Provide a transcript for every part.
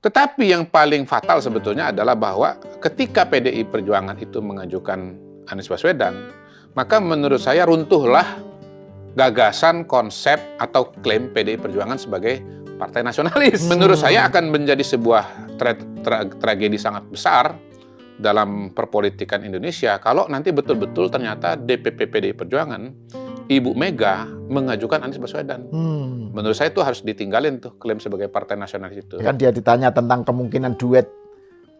Tetapi yang paling fatal sebetulnya adalah bahwa ketika PDI Perjuangan itu mengajukan Anies Baswedan, maka menurut saya runtuhlah gagasan, konsep, atau klaim PDI Perjuangan sebagai partai nasionalis. Menurut saya akan menjadi sebuah tragedi sangat besar dalam perpolitikan Indonesia kalau nanti betul-betul ternyata DPP PDI Perjuangan, Ibu Mega mengajukan Anies Baswedan. Menurut saya itu harus ditinggalin tuh klaim sebagai partai nasionalis itu. Kan dia ditanya tentang kemungkinan duet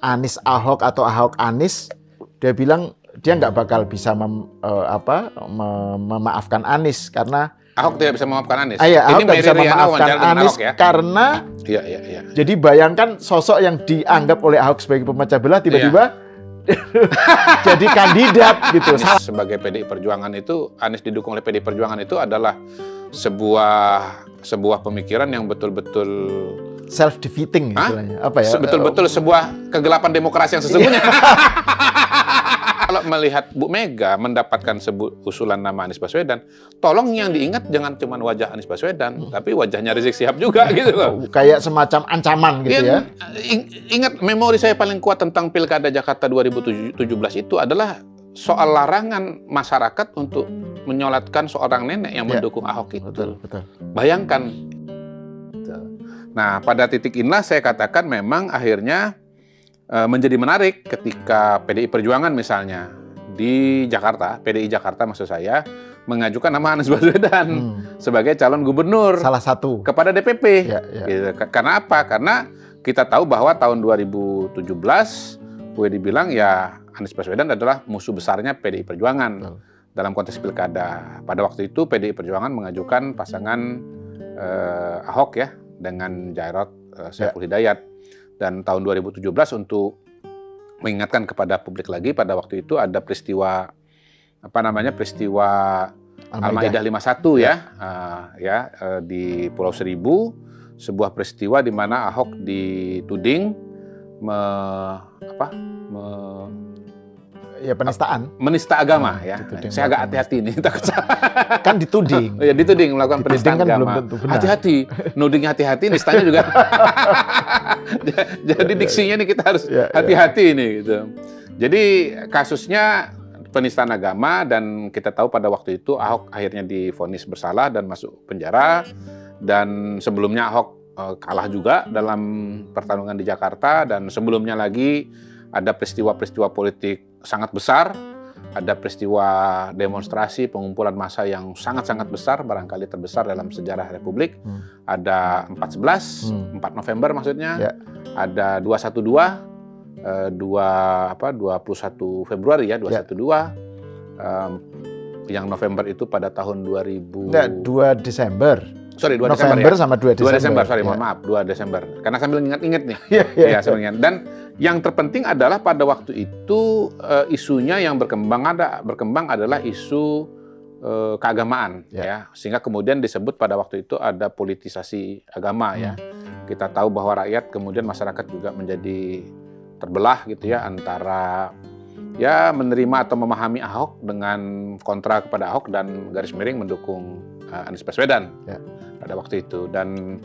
Anies Ahok atau Ahok Anies, dia bilang dia nggak bakal bisa memaafkan Anies karena Ahok tidak bisa memaafkan Anies. Ahok ini tidak bisa memaafkan Anies Ahok, ya? Karena jadi bayangkan sosok yang dianggap oleh Ahok sebagai pemecah belah tiba-tiba jadi kandidat gitu. Anies sebagai PDI Perjuangan itu, Anies didukung oleh PDI Perjuangan itu adalah sebuah pemikiran yang betul-betul self-defeating istilahnya. Apa ya? Betul-betul sebuah kegelapan demokrasi yang sesungguhnya. Kalau melihat Bu Mega mendapatkan usulan nama Anies Baswedan, tolong yang diingat jangan cuma wajah Anies Baswedan, tapi wajahnya Rizik Syihab juga gitu loh. Kayak semacam ancaman gitu ya. Ingat memori saya paling kuat tentang Pilkada Jakarta 2017 itu adalah soal larangan masyarakat untuk menyolatkan seorang nenek yang mendukung Ahok itu. Betul. Bayangkan. Nah, pada titik inilah saya katakan memang akhirnya menjadi menarik ketika PDI Perjuangan misalnya di Jakarta, PDI Jakarta maksud saya, mengajukan nama Anies Baswedan sebagai calon gubernur salah satu kepada DPP. Gitu. Karena apa? Karena kita tahu bahwa tahun 2017 boleh dibilang ya Anies Baswedan adalah musuh besarnya PDI Perjuangan dalam konteks pilkada. Pada waktu itu PDI Perjuangan mengajukan pasangan Ahok ya dengan Jarod Saiful Hidayat. Dan tahun 2017 untuk mengingatkan kepada publik lagi, pada waktu itu ada peristiwa peristiwa Al-Maidah 51 di Pulau Seribu, sebuah peristiwa di mana Ahok dituding penistaan. Menista agama ya. Saya agak hati-hati nih takut kan dituding. Ya dituding melakukan penistaan kan agama. Hati-hati, nudingnya hati-hati, nistanya juga. Jadi diksinya nih kita harus hati-hati nih gitu. Jadi kasusnya penistaan agama dan kita tahu pada waktu itu Ahok akhirnya divonis bersalah dan masuk penjara, dan sebelumnya Ahok kalah juga dalam pertarungan di Jakarta, dan sebelumnya lagi ada peristiwa-peristiwa politik sangat besar, ada peristiwa demonstrasi pengumpulan massa yang sangat-sangat besar, barangkali terbesar dalam sejarah Republik. Ada 4/11, 4 November maksudnya, ada 212, 21 Februari ya, 212. Yang November itu pada tahun 2000. Enggak, 2 Desember. Sorry, 2 November Desember ya. Sama 2 Desember. 2 Desember, sorry, mohon maaf, 2 Desember. Karena sambil ingat-ingat nih. Iya, sambil ingat. Dan yang terpenting adalah pada waktu itu isunya yang berkembang adalah isu keagamaan ya. Sehingga kemudian disebut pada waktu itu ada politisasi agama ya. Kita tahu bahwa rakyat kemudian masyarakat juga menjadi terbelah gitu ya, antara ya menerima atau memahami Ahok dengan kontra kepada Ahok dan garis miring mendukung Anies Baswedan pada waktu itu. Dan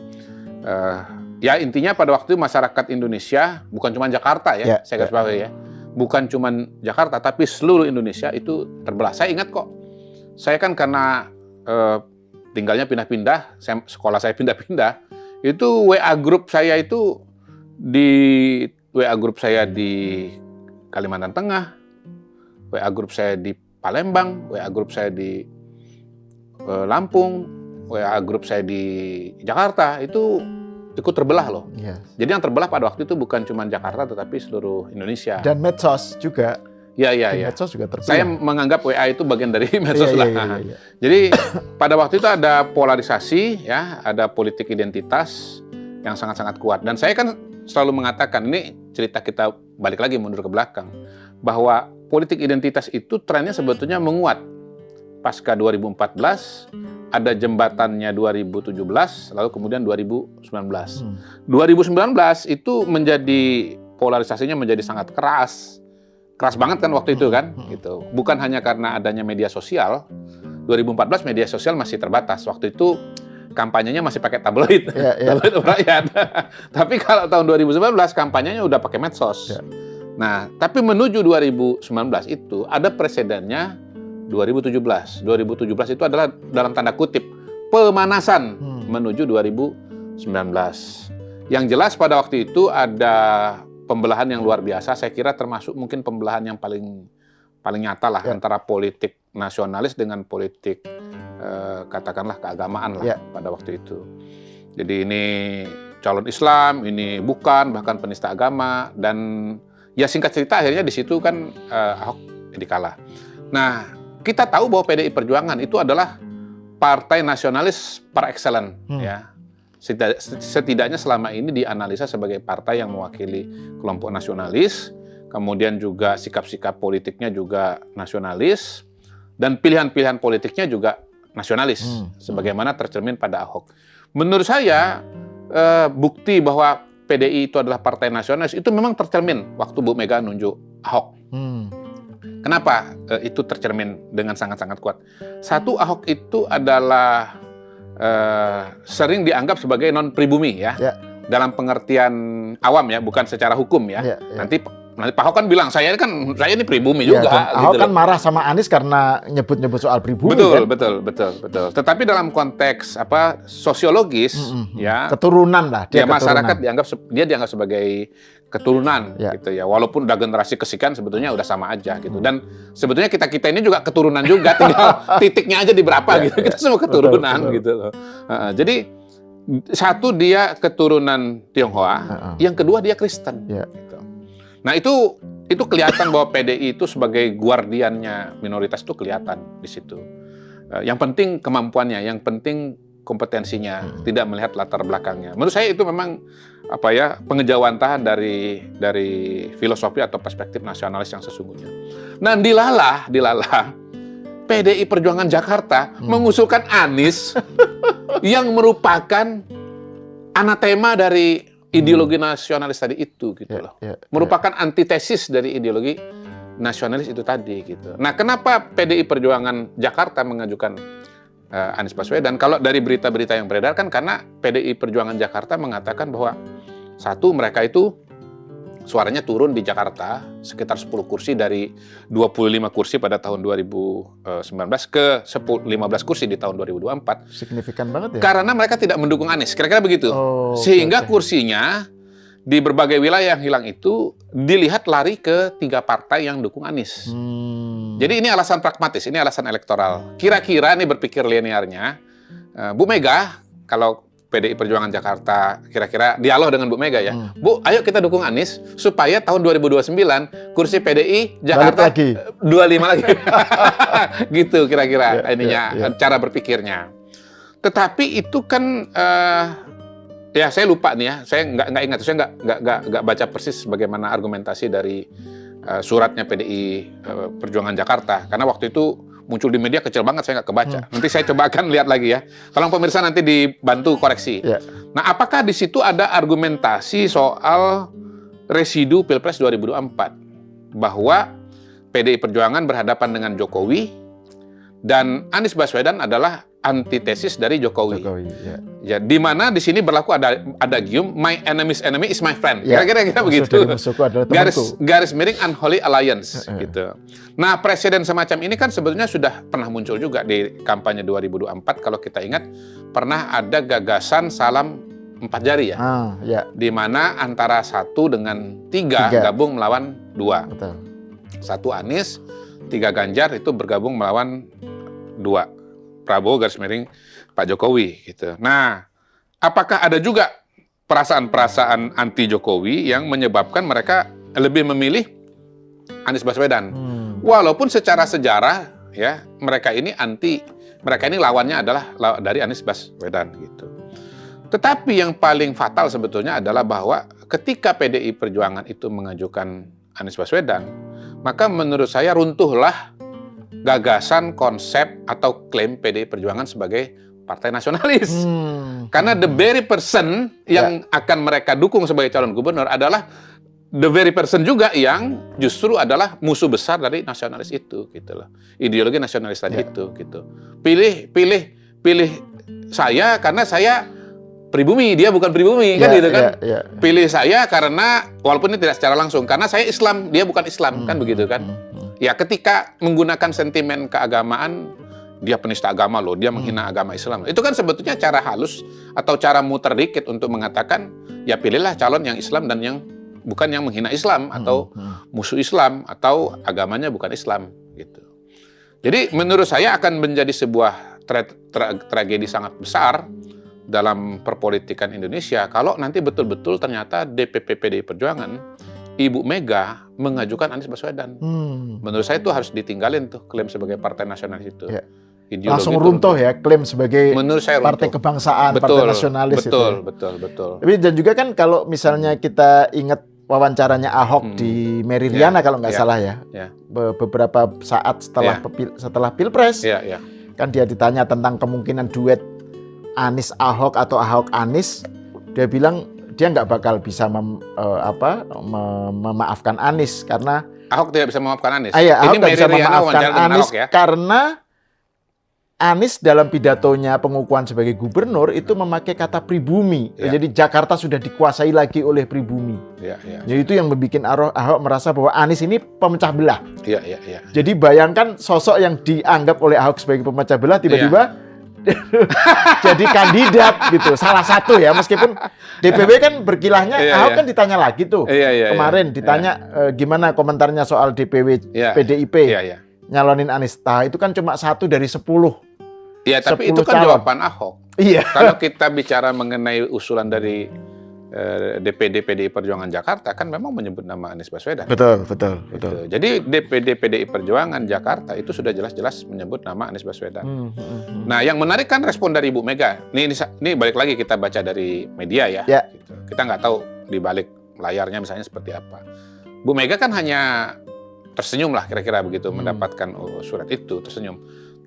ya intinya pada waktu itu masyarakat Indonesia, bukan cuma Jakarta ya, saya garis bawahi ya, bukan cuma Jakarta tapi seluruh Indonesia itu terbelah. Saya ingat kok, saya kan karena tinggalnya pindah-pindah, sekolah saya pindah-pindah, itu WA grup saya itu di Kalimantan Tengah, WA grup saya di Palembang, WA grup saya di Lampung, WA grup saya di Jakarta, itu ikut terbelah loh. Jadi yang terbelah pada waktu itu bukan cuma Jakarta tetapi seluruh Indonesia. Dan medsos juga. Iya. Medsos juga terbelah. Saya menganggap WA itu bagian dari medsos lah. Iya. Jadi pada waktu itu ada polarisasi ya, ada politik identitas yang sangat-sangat kuat. Dan saya kan selalu mengatakan, ini cerita kita balik lagi mundur ke belakang, bahwa politik identitas itu trennya sebetulnya menguat. Pasca 2014, ada jembatannya 2017, lalu kemudian 2019. 2019 itu menjadi polarisasinya menjadi sangat keras. Keras banget kan waktu itu kan, gitu. Bukan hanya karena adanya media sosial. 2014 media sosial masih terbatas. Waktu itu kampanyenya masih pakai tabloid, tabloid rakyat. Tapi kalau tahun 2019 kampanyenya udah pakai medsos. Nah, tapi menuju 2019 itu ada presidennya 2017. 2017 itu adalah dalam tanda kutip pemanasan menuju 2019. Yang jelas pada waktu itu ada pembelahan yang luar biasa. Saya kira termasuk mungkin pembelahan yang paling nyata lah antara politik nasionalis dengan politik katakanlah keagamaan lah pada waktu itu. Jadi ini calon Islam, ini bukan, bahkan penista agama, dan ya singkat cerita akhirnya di situ kan Ahok dikalah. Nah, kita tahu bahwa PDI Perjuangan itu adalah partai nasionalis par excellence ya. Setidaknya selama ini dianalisa sebagai partai yang mewakili kelompok nasionalis, kemudian juga sikap-sikap politiknya juga nasionalis, dan pilihan-pilihan politiknya juga nasionalis, sebagaimana tercermin pada Ahok. Menurut saya, bukti bahwa PDI itu adalah partai nasionalis itu memang tercermin waktu Bu Mega nunjuk Ahok. Kenapa itu tercermin dengan sangat-sangat kuat? Satu, Ahok itu adalah sering dianggap sebagai non-pribumi ya. Dalam pengertian awam ya, bukan secara hukum ya. Nanti Pak Ahok kan bilang, saya ini pribumi juga. Ahok kan marah sama Anies karena nyebut-nyebut soal pribumi. Betul. Tetapi dalam konteks sosiologis, ya keturunan lah. Dia masyarakat dianggap sebagai keturunan, gitu ya. Walaupun udah generasi kesekian sebetulnya udah sama aja gitu. Dan sebetulnya kita ini juga keturunan juga, tinggal titiknya aja di berapa gitu. Kita semua keturunan gitu loh. Jadi satu, dia keturunan Tionghoa, yang kedua dia Kristen. Gitu. Nah itu kelihatan bahwa PDI itu sebagai guardiannya minoritas itu kelihatan di situ. Yang penting kemampuannya, yang penting kompetensinya, tidak melihat latar belakangnya. Menurut saya itu memang pengejawantahan dari filosofi atau perspektif nasionalis yang sesungguhnya. Nah, dilalah PDI Perjuangan Jakarta mengusulkan Anies yang merupakan anatema dari ideologi nasionalis tadi itu gitu loh. Merupakan antitesis dari ideologi nasionalis itu tadi gitu. Nah, kenapa PDI Perjuangan Jakarta mengajukan Anies Baswedan? Kalau dari berita-berita yang beredar kan karena PDI Perjuangan Jakarta mengatakan bahwa satu, mereka itu suaranya turun di Jakarta sekitar 10 kursi dari 25 kursi pada tahun 2019 ke 15 kursi di tahun 2024. Signifikan banget ya? Karena mereka tidak mendukung Anies, kira-kira begitu. Sehingga kursinya di berbagai wilayah yang hilang itu dilihat lari ke 3 partai yang dukung Anies. Jadi ini alasan pragmatis, ini alasan elektoral. Kira-kira nih berpikir linearnya, Bu Mega, kalau PDI Perjuangan Jakarta kira-kira dialog dengan Bu Mega ya. Bu, ayo kita dukung Anies supaya tahun 2029 kursi PDI Jakarta 25 lagi. Gitu kira-kira cara berpikirnya. Tetapi itu kan ya saya lupa nih ya. Saya nggak ingat, saya nggak baca persis bagaimana argumentasi dari suratnya PDI Perjuangan Jakarta, karena waktu itu muncul di media kecil banget, saya nggak kebaca. Nanti saya coba akan lihat lagi ya. Tolong pemirsa nanti dibantu koreksi. Nah, apakah di situ ada argumentasi soal residu Pilpres 2024? Bahwa PDI Perjuangan berhadapan dengan Jokowi dan Anies Baswedan adalah antitesis dari Jokowi. Ya, di mana di sini berlaku ada gium my enemy's enemy is my friend. Kira-kira begitu. Garis miring unholy alliance gitu. Nah, presiden semacam ini kan sebetulnya sudah pernah muncul juga di kampanye 2024, kalau kita ingat pernah ada gagasan salam 4 jari ya. Di mana antara 1 dengan 3 gabung melawan 2. Betul. 1 Anies, 3 Ganjar itu bergabung melawan 2 Prabowo garis miring Pak Jokowi gitu. Nah, apakah ada juga perasaan-perasaan anti Jokowi yang menyebabkan mereka lebih memilih Anies Baswedan? Walaupun secara sejarah ya mereka ini lawannya adalah dari Anies Baswedan gitu. Tetapi yang paling fatal sebetulnya adalah bahwa ketika PDI Perjuangan itu mengajukan Anies Baswedan, maka menurut saya runtuhlah gagasan, konsep, atau klaim PDI Perjuangan sebagai partai nasionalis. Karena the very person yang akan mereka dukung sebagai calon gubernur adalah the very person juga yang justru adalah musuh besar dari nasionalis itu, gitu loh. Ideologi nasionalis tadi itu, gitu. Pilih saya karena saya pribumi, dia bukan pribumi, kan gitu kan. Pilih saya karena, walaupun ini tidak secara langsung, karena saya Islam, dia bukan Islam, kan begitu kan. Ya ketika menggunakan sentimen keagamaan, dia penista agama loh, dia menghina agama Islam. Itu kan sebetulnya cara halus atau cara muter dikit untuk mengatakan, ya pilihlah calon yang Islam dan yang bukan yang menghina Islam, atau musuh Islam, atau agamanya bukan Islam, gitu. Jadi menurut saya akan menjadi sebuah tragedi sangat besar dalam perpolitikan Indonesia kalau nanti betul-betul ternyata DPP PDI Perjuangan, Ibu Mega mengajukan Anies Baswedan. Menurut saya itu harus ditinggalin tuh klaim sebagai partai nasionalis itu. Ya. Langsung runtuh ya klaim sebagai partai kebangsaan, partai nasionalis Betul. Tapi dan juga kan kalau misalnya kita ingat wawancaranya Ahok di Meridiana kalau nggak salah ya. Beberapa saat setelah Pilpres. Kan dia ditanya tentang kemungkinan duet Anies Ahok atau Ahok Anies, dia bilang dia nggak bakal bisa memaafkan Anies karena Ahok tidak bisa memaafkan Anies. Ahok tidak bisa memaafkan Anies karena Anies dalam pidatonya pengukuhan sebagai gubernur itu memakai kata pribumi. Jadi Jakarta sudah dikuasai lagi oleh pribumi. Jadi itu yang membuat Ahok merasa bahwa Anies ini pemecah belah. Jadi bayangkan sosok yang dianggap oleh Ahok sebagai pemecah belah tiba-tiba jadi kandidat gitu. Salah satu ya, meskipun DPW kan berkilahnya Ahok kan ditanya lagi tuh. Kemarin ditanya gimana komentarnya soal DPW PDIP. Nyalonin Anies. Itu kan cuma 1 dari 10. Iya, tapi itu kan jawaban Ahok. Iya. Kalau kita bicara mengenai usulan dari DPD PDI Perjuangan Jakarta kan memang menyebut nama Anies Baswedan. Betul. Jadi DPD PDI Perjuangan Jakarta itu sudah jelas-jelas menyebut nama Anies Baswedan. Nah, yang menarik kan respon dari Ibu Mega. Ini balik lagi kita baca dari media ya. Gitu. Kita nggak tahu di balik layarnya misalnya seperti apa. Bu Mega kan hanya tersenyum lah kira-kira begitu mendapatkan surat itu, tersenyum.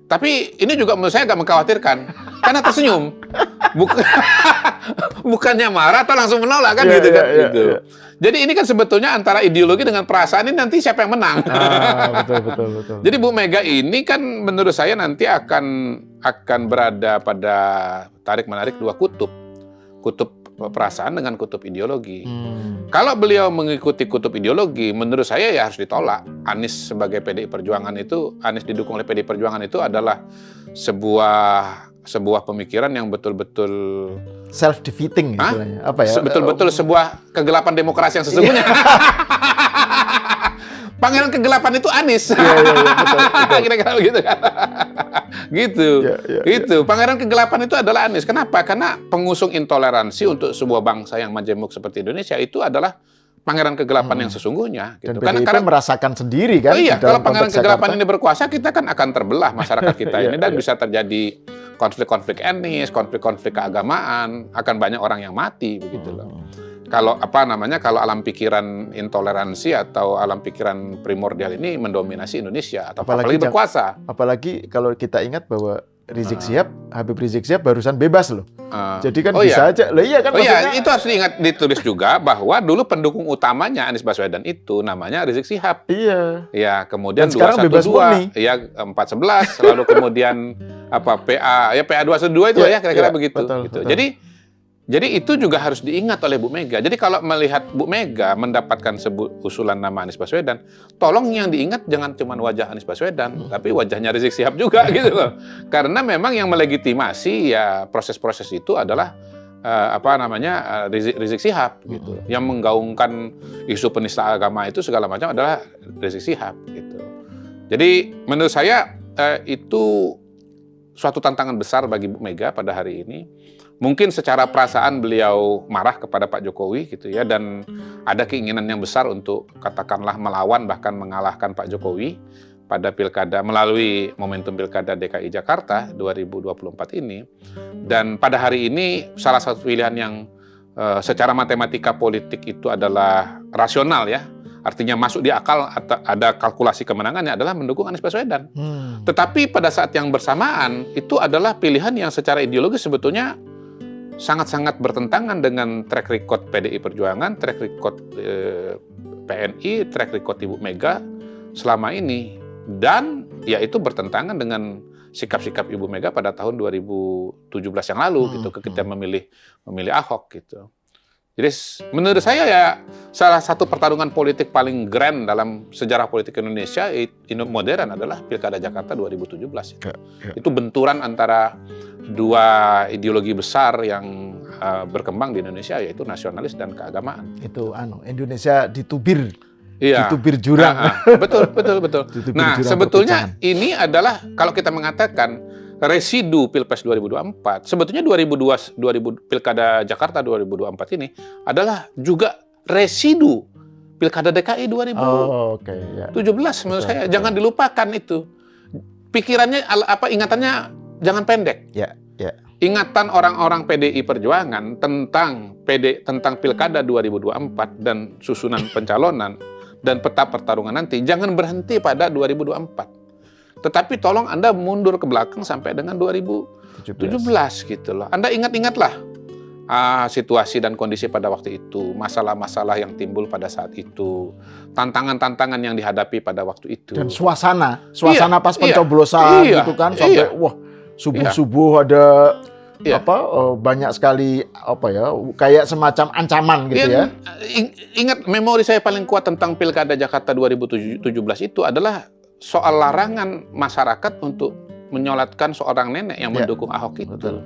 Tapi ini juga menurut saya agak mengkhawatirkan karena tersenyum. Bukannya marah atau langsung menolak kan gitu. Jadi ini kan sebetulnya antara ideologi dengan perasaan ini nanti siapa yang menang. Betul. Jadi Bu Mega ini kan menurut saya nanti akan berada pada tarik-menarik dua kutub perasaan dengan kutub ideologi. Kalau beliau mengikuti kutub ideologi, menurut saya ya harus ditolak. Anies sebagai PDI Perjuangan itu, Anies didukung oleh PDI Perjuangan itu adalah sebuah pemikiran yang betul-betul self-defeating istilahnya. Apa ya? Betul-betul sebuah kegelapan demokrasi yang sesungguhnya. Pangeran kegelapan itu Anies. Betul. Kira-kira begitu kan. Gitu. Pangeran kegelapan itu adalah Anies. Kenapa? Karena pengusung intoleransi untuk sebuah bangsa yang majemuk seperti Indonesia itu adalah pangeran kegelapan yang sesungguhnya. Gitu. Dan PDIP merasakan sendiri kan. Kalau pangeran kegelapan ini berkuasa, kita kan akan terbelah masyarakat kita ini dan bisa terjadi konflik-konflik etnis, konflik-konflik keagamaan, akan banyak orang yang mati begitu loh. Kalau kalau alam pikiran intoleransi atau alam pikiran primordial ini mendominasi Indonesia atau apalagi berkuasa. Apalagi kalau kita ingat bahwa Habib Rizik Sihab barusan bebas loh. Jadi kan bisa aja. Itu harus ditulis juga bahwa dulu pendukung utamanya Anies Baswedan itu namanya Rizik Sihab. Ya, kemudian 212, 411, lalu kemudian PA 212 itu ya kira-kira begitu. Betul. Jadi itu juga harus diingat oleh Bu Mega. Jadi kalau melihat Bu Mega mendapatkan usulan nama Anies Baswedan, tolong yang diingat jangan cuma wajah Anies Baswedan, tapi wajahnya Rizik Sihab juga gitu loh. Karena memang yang melegitimasi ya proses-proses itu adalah Rizik Sihab gitu. Yang menggaungkan isu penista agama itu segala macam adalah Rizik Sihab gitu. Jadi menurut saya itu suatu tantangan besar bagi Bu Mega pada hari ini. Mungkin secara perasaan beliau marah kepada Pak Jokowi gitu ya, dan ada keinginan yang besar untuk katakanlah melawan bahkan mengalahkan Pak Jokowi pada pilkada melalui momentum pilkada DKI Jakarta 2024 ini. Dan pada hari ini salah satu pilihan yang secara matematika politik itu adalah rasional ya. Artinya masuk di akal, ada kalkulasi kemenangannya adalah mendukung Anies Baswedan. Tetapi pada saat yang bersamaan itu adalah pilihan yang secara ideologis sebetulnya sangat-sangat bertentangan dengan track record PDI Perjuangan, track record PNI, track record Ibu Mega selama ini. Dan ya itu bertentangan dengan sikap-sikap Ibu Mega pada tahun 2017 yang lalu gitu, ketika memilih Ahok gitu. Jadi menurut saya ya salah satu pertarungan politik paling grand dalam sejarah politik Indonesia modern adalah Pilkada Jakarta 2017 itu. Itu benturan antara dua ideologi besar yang berkembang di Indonesia, yaitu nasionalis dan keagamaan. Itu Indonesia ditubir. Iya. Ditubir jurang. Betul. Nah, sebetulnya ini adalah kalau kita mengatakan residu Pilpres 2024, sebetulnya 2000 Pilkada Jakarta 2024 ini adalah juga residu Pilkada DKI 2017 menurut saya. Jangan dilupakan itu. Pikirannya ingatannya jangan pendek. Ya. Ingatan orang-orang PDI Perjuangan tentang Pilkada 2024 dan susunan pencalonan dan peta pertarungan nanti jangan berhenti pada 2024. Tetapi tolong Anda mundur ke belakang sampai dengan 2017 gitu loh. Anda ingat-ingatlah situasi dan kondisi pada waktu itu, masalah-masalah yang timbul pada saat itu, tantangan-tantangan yang dihadapi pada waktu itu. Dan suasana pas pencoblosan gitu kan, sampai wah subuh-subuh ada banyak sekali kayak semacam ancaman gitu ya. Ingat, memori saya paling kuat tentang Pilkada Jakarta 2017 itu adalah soal larangan masyarakat untuk menyolatkan seorang nenek yang mendukung Ahok itu. Betul.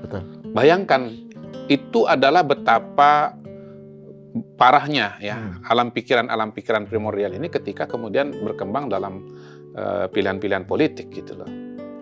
Bayangkan, itu adalah betapa parahnya ya alam pikiran primordial ini ketika kemudian berkembang dalam pilihan-pilihan politik gitu loh.